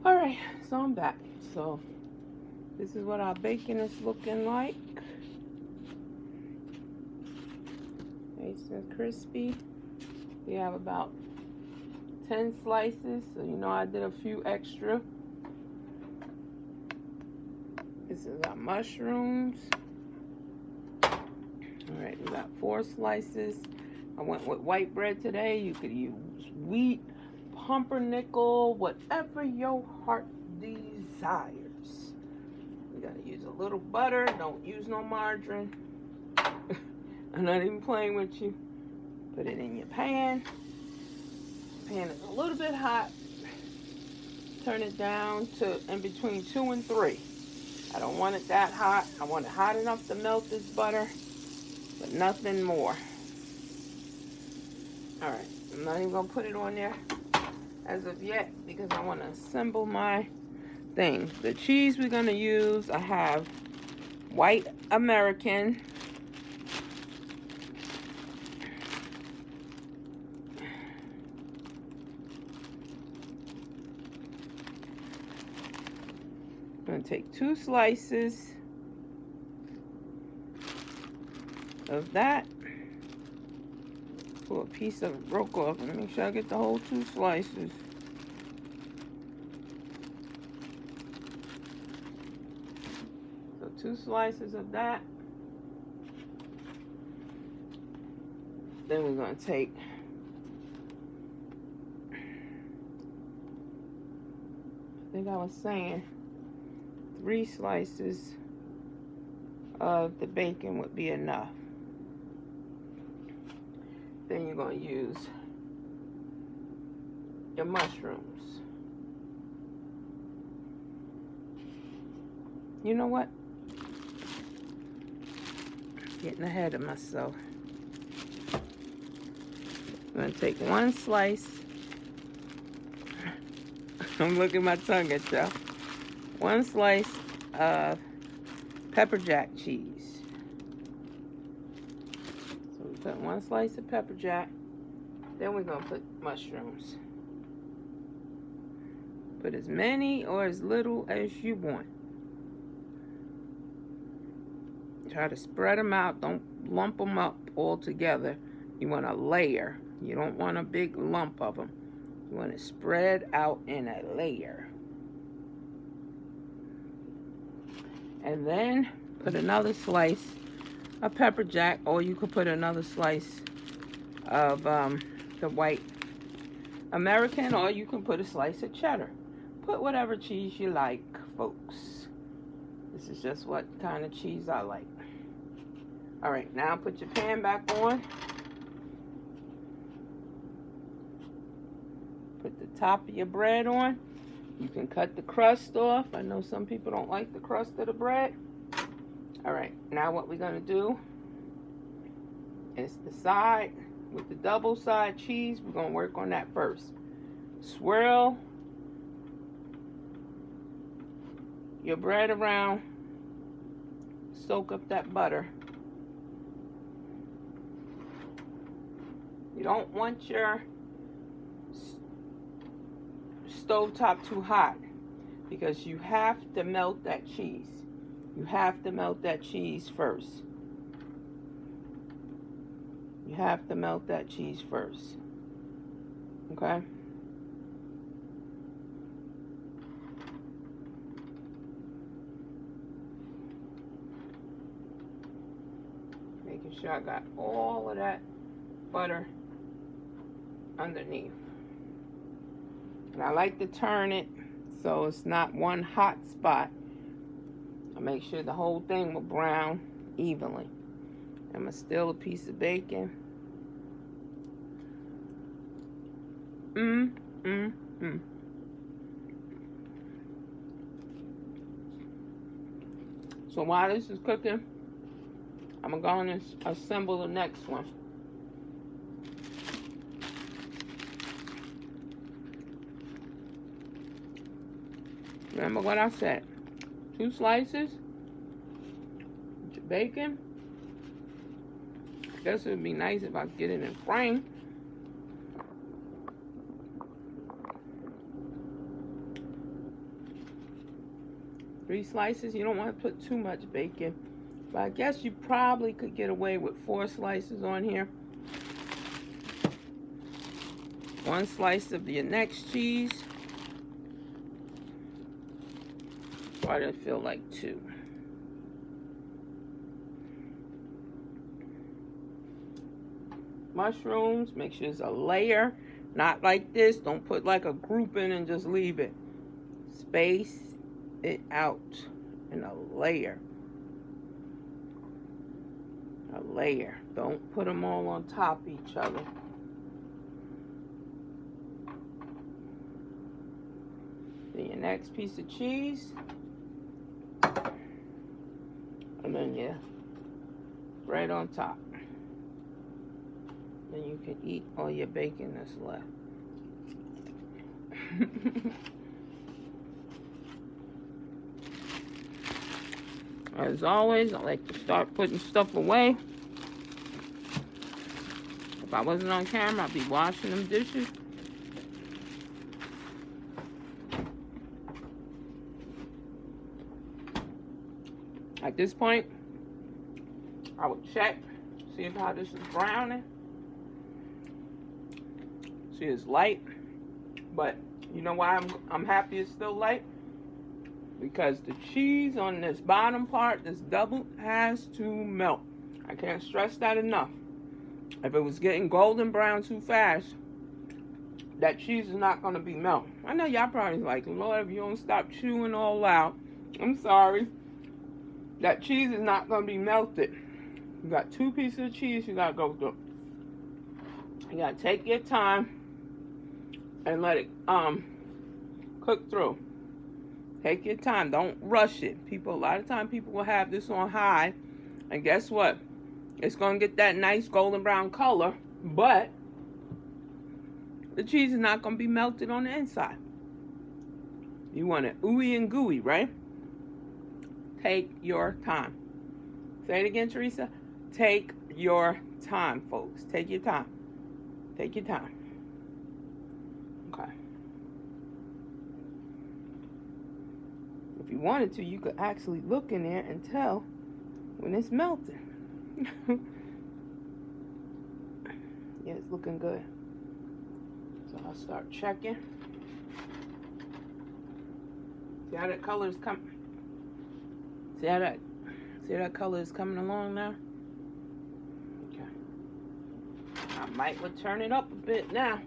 Alright, so I'm back. So this is what our bacon is looking like. Nice and crispy. We have about 10 slices, so you know I did a few extra. This is our mushrooms. Alright, we got 4 slices. I went with white bread today. You could use wheat, pumpernickel, whatever your heart desires. We gotta use a little butter. Don't use no margarine. I'm not even playing with you. Put it in your pan. Pan is a little bit hot. Turn it down to in between 2 and 3. I don't want it that hot. I want it hot enough to melt this butter, but nothing more. Alright, I'm not even going to put it on there as of yet because I want to assemble my thing. The cheese we're going to use, I have white American. I'm going to take 2 slices of that. Pull a piece of it broke off and make sure I get the whole 2 slices. So 2 slices of that. Then we're going to take I think I was saying 3 slices of the bacon would be enough. Then you're going to use your mushrooms. You know what? Getting ahead of myself. I'm going to take 1 slice. I'm looking at my tongue at y'all. 1 slice of pepper jack cheese. So we put 1 slice of pepper jack. Then we're going to put mushrooms. Put as many or as little as you want. Try to spread them out. Don't lump them up all together. You want a layer. You don't want a big lump of them. You want to spread out in a layer. And then put another slice of pepper jack, or you could put another slice of the white American, or you can put a slice of cheddar. Put whatever cheese you like, folks. This is just what kind of cheese I like. Alright, now put your pan back on. Put the top of your bread on. You can cut the crust off. I know some people don't like the crust of the bread. Alright, now what we're going to do is the side with the double side cheese. We're going to work on that first. Swirl your bread around. Soak up that butter. You don't want your stovetop too hot because you have to melt that cheese. You have to melt that cheese first. You have to melt that cheese first. Okay? Making sure I got all of that butter underneath. And I like to turn it so it's not one hot spot. I make sure the whole thing will brown evenly. I'm going to steal a piece of bacon. So while this is cooking, I'm going to assemble the next one. Remember what I said. 2 slices. With your bacon. I guess it would be nice if I could get it in frame. 3 slices. You don't want to put too much bacon. But I guess you probably could get away with 4 slices on here. 1 slice of your next cheese. Why does it feel like 2? Mushrooms, make sure it's a layer, not like this. Don't put like a grouping and just leave it. Space it out in a layer. A layer. Don't put them all on top of each other. Then your next piece of cheese. And then your bread on top. Then you can eat all your bacon that's left. As always, I like to start putting stuff away. If I wasn't on camera, I'd be washing them dishes. At this point, I would check, see if how this is browning. See, it's light, but you know why I'm happy it's still light? Because the cheese on this bottom part, this double, has to melt. I can't stress that enough. If it was getting golden brown too fast, that cheese is not going to be melted. I know y'all probably like, Lord, if you don't stop chewing all out, I'm sorry. That cheese is not going to be melted. You got 2 pieces of cheese you got to go through. You got to take your time and let it cook through. Take your time. Don't rush it. A lot of times people will have this on high, and guess what? It's going to get that nice golden brown color, but the cheese is not going to be melted on the inside. You want it ooey and gooey, right? Take your time. Say it again, Teresa. Take your time, folks. Take your time. Take your time. Okay. If you wanted to, you could actually look in there and tell when it's melting. Yeah, it's looking good. So I'll start checking. See how that color is coming? See how that color is coming along now? Okay. I might would turn it up a bit now.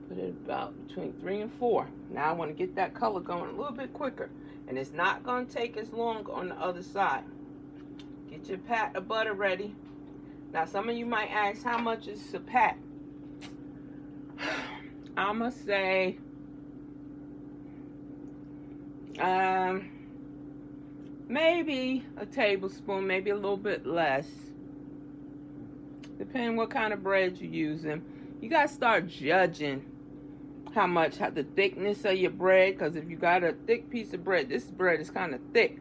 Put it about between 3 and 4. Now I want to get that color going a little bit quicker. And it's not going to take as long on the other side. Get your pat of butter ready. Now some of you might ask, how much is a pat? I'm going to say maybe a tablespoon, maybe a little bit less. Depending what kind of bread you're using. You got to start judging how the thickness of your bread, because if you got a thick piece of bread, this bread is kind of thick.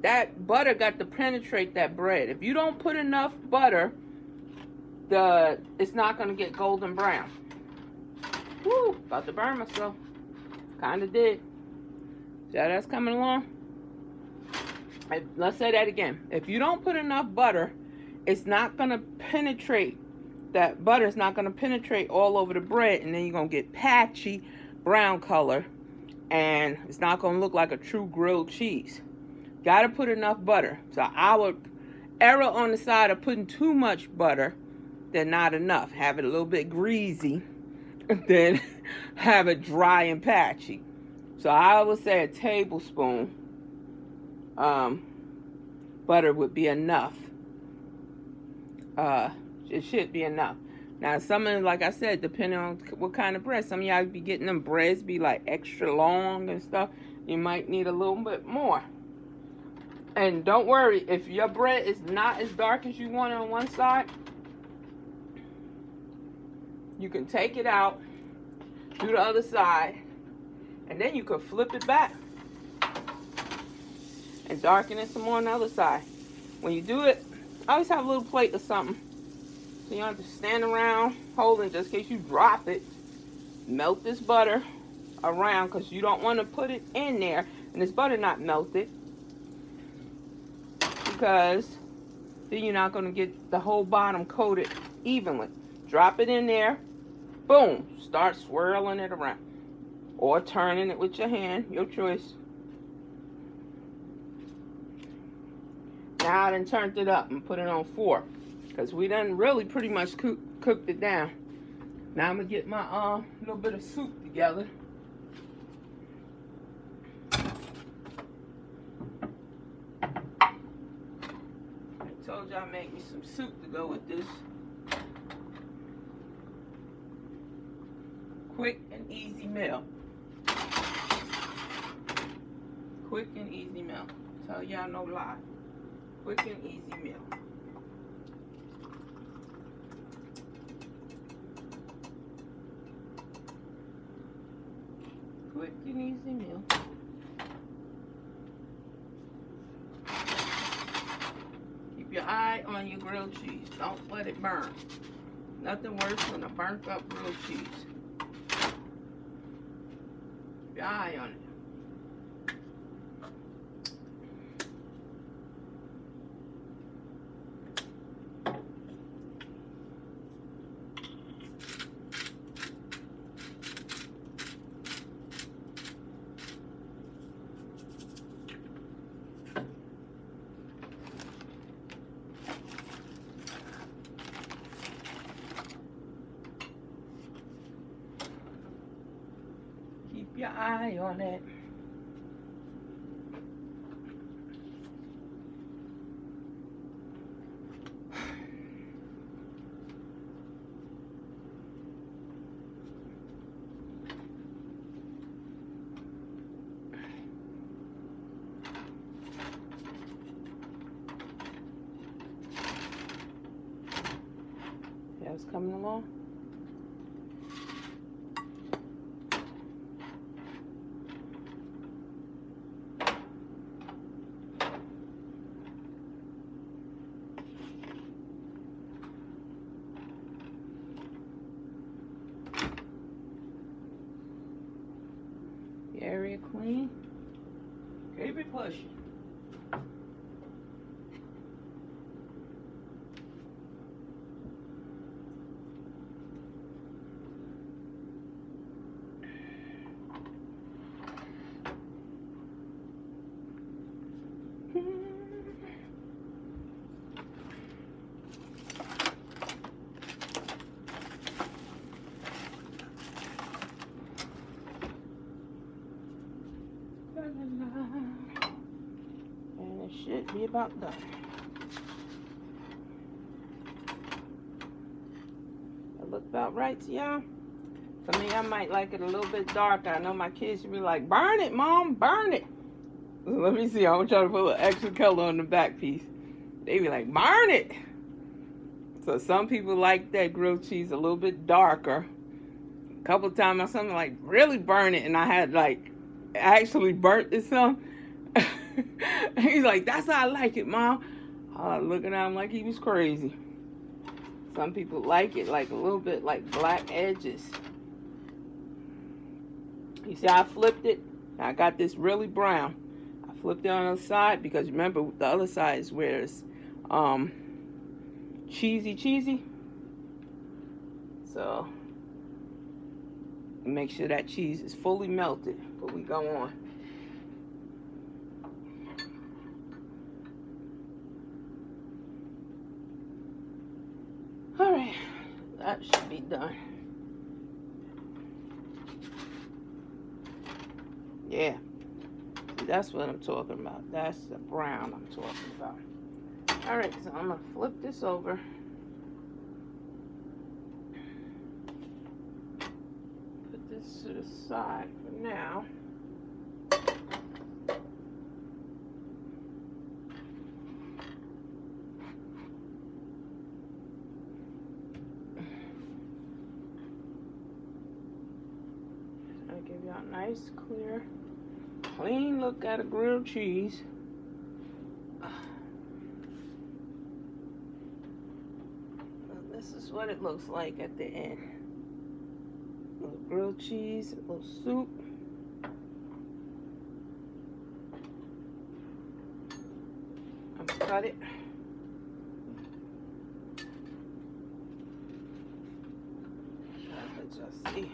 That butter got to penetrate that bread. If you don't put enough butter, it's not going to get golden brown. Woo, about to burn myself. Kind of did. See how that's coming along? Let's say that again. If you don't put enough butter, it's not going to penetrate. That butter is not going to penetrate all over the bread, and then you're going to get patchy brown color, and it's not going to look like a true grilled cheese. Got to put enough butter. So I would err on the side of putting too much butter than not enough. Have it a little bit greasy, then have it dry and patchy. So I would say a tablespoon butter would be enough. It should be enough. Now, some of them, like I said, depending on what kind of bread, some of y'all be getting them breads be like extra long and stuff. You might need a little bit more. And don't worry, if your bread is not as dark as you want on one side, you can take it out, do the other side, and then you can flip it back and darken it some more on the other side. When you do it, always have a little plate or something. So you don't have to stand around holding just in case you drop it. Melt this butter around because you don't want to put it in there and this butter not melted, because then you're not going to get the whole bottom coated evenly. Drop it in there. Boom. Start swirling it around. Or turning it with your hand. Your choice. Now I done turned it up and put it on 4. Because we done really pretty much cooked it down. Now I'm going to get my little bit of soup together. I told you I'd make me some soup to go with this. Quick and easy meal. Quick and easy meal. Tell y'all no lie. Quick and easy meal. Quick and easy meal. Keep your eye on your grilled cheese. Don't let it burn. Nothing worse than a burnt up grilled cheese. Keep your eye on it. Keep your eye on it. Yeah, it's coming along. Area clean. Keep it pushing. And it should be about done. It look about right to y'all? For me, I might like it a little bit darker. I know my kids should be like, burn it, Mom, burn it. Let me see. I'm going to try to put a little extra color on the back piece. They be like, burn it. So some people like that grilled cheese a little bit darker. A couple of times, my son was like, really burn it. And I had like, actually burnt it some. He's like, that's how I like it, Mom. Looking at him like he was crazy. Some people like it like a little bit like black edges. You see, I flipped it. I got this really brown. I flipped it on the other side because remember the other side is where it's cheesy. So make sure that cheese is fully melted before we go on. All right, that should be done. Yeah, that's what I'm talking about. That's the brown I'm talking about. All right, so I'm gonna flip this over. Put this to the side for now. I'll give you a nice, clear, clean look at a grilled cheese. This is what it looks like at the end. A little grilled cheese, a little soup. Cut it. Let y'all see.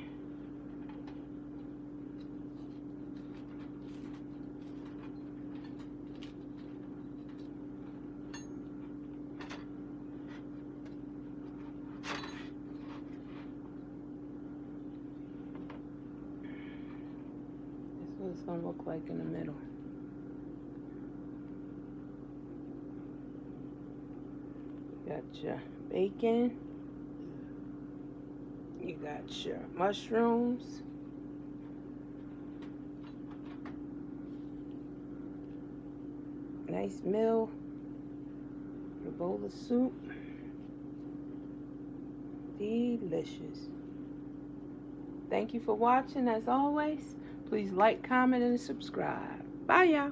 This is what it's gonna look like in the middle. Got your bacon. You got your mushrooms. Nice meal. Your bowl of soup. Delicious. Thank you for watching as always. Please like, comment, and subscribe. Bye, y'all.